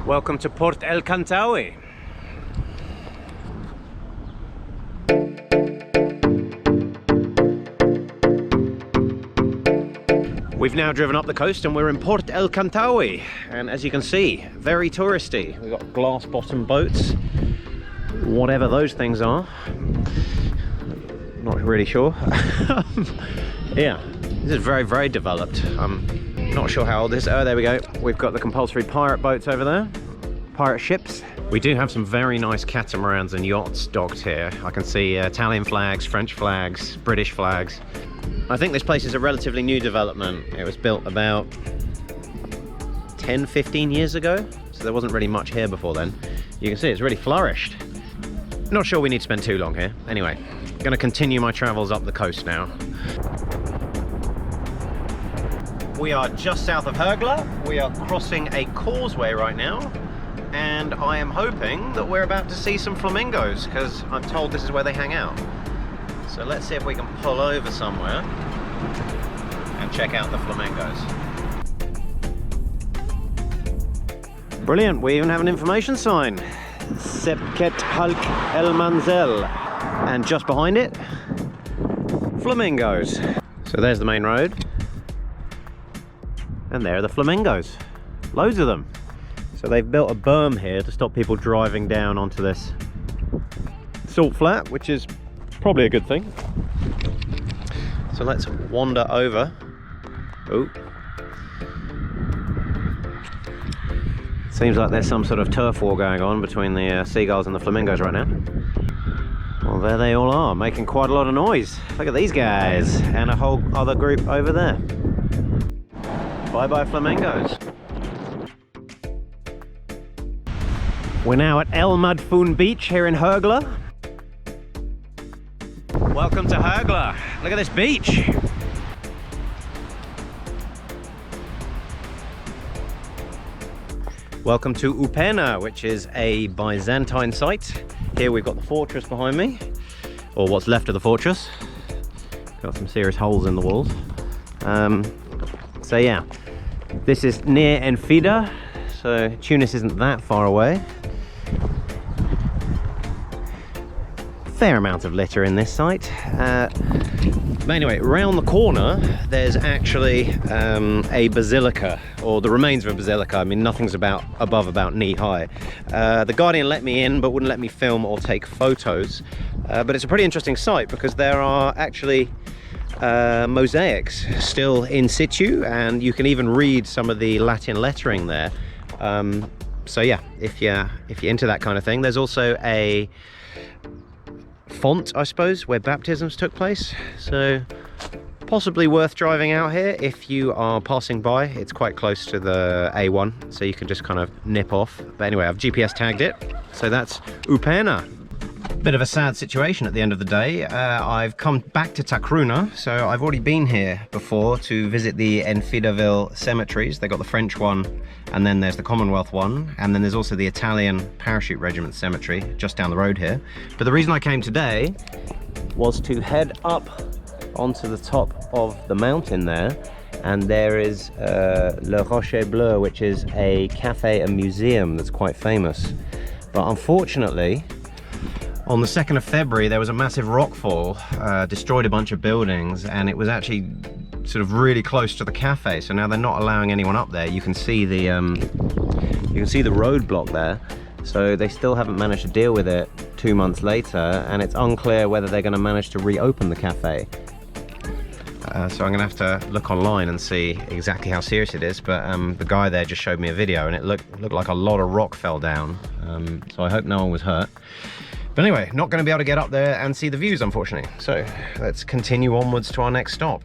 Welcome to Port El Kantaoui. We've now driven up the coast and we're in Port El Kantaoui, and as you can see, very touristy. We've got glass bottom boats, whatever those things are, not really sure. Yeah, this is very developed. I'm not sure how old this is. Oh, there we go. We've got the compulsory pirate boats over there, pirate ships. We do have some very nice catamarans and yachts docked here. I can see Italian flags, French flags, British flags. I think this place is a relatively new development. It was built about 10-15 years ago, so there wasn't really much here before then. You can see it's really flourished. Not sure we need to spend too long here. Anyway, going to continue my travels up the coast now. We are just south of Hergla. We are crossing a causeway right now, and I am hoping that we're about to see some flamingos, because I'm told this is where they hang out. So let's see if we can pull over somewhere and check out the flamingos. Brilliant, we even have an information sign. Sebkhet Halk el Manzel. And just behind it, flamingos. So there's the main road. And there are the flamingos. Loads of them. So they've built a berm here to stop people driving down onto this salt flat, which is probably a good thing. So let's wander over. Oh. Seems like there's some sort of turf war going on between the seagulls and the flamingos right now. Well, there they all are, making quite a lot of noise. Look at these guys, and a whole other group over there. Bye-bye flamingos. We're now at El Madfoun beach here in Hergla. Welcome to Hergla. Look at this beach. Welcome to Uppenna, which is a Byzantine site. Here we've got the fortress behind me, or what's left of the fortress. Got some serious holes in the walls. So yeah, this is near Enfida, so Tunis isn't that far away. Fair amount of litter in this site. But anyway, round the corner there's actually a basilica, or the remains of a basilica. I mean, nothing's above about knee high. The Guardian let me in but wouldn't let me film or take photos, but it's a pretty interesting site because there are actually mosaics still in situ, and you can even read some of the Latin lettering there. So yeah, if you're into that kind of thing. There's also a font, I suppose, where baptisms took place, so possibly worth driving out here if you are passing by. It's quite close to the A1, so you can just kind of nip off. But anyway, I've GPS tagged it, so that's Uppenna. Bit of a sad situation at the end of the day. I've come back to Takrouna, so I've already been here before to visit the Enfidaville cemeteries. They got the French one, and then there's the Commonwealth one, and then there's also the Italian Parachute Regiment cemetery just down the road here. But the reason I came today was to head up onto the top of the mountain there, and there is Le Rocher Bleu, which is a cafe and museum that's quite famous. But unfortunately, on the 2nd of February, there was a massive rockfall, destroyed a bunch of buildings, and it was actually sort of really close to the cafe. So now they're not allowing anyone up there. You can see the roadblock there. So they still haven't managed to deal with it 2 months later, and it's unclear whether they're going to manage to reopen the cafe. So I'm going to have to look online and see exactly how serious it is. But the guy there just showed me a video, and it looked like a lot of rock fell down. So I hope no one was hurt. But anyway, not going to be able to get up there and see the views, unfortunately. So let's continue onwards to our next stop.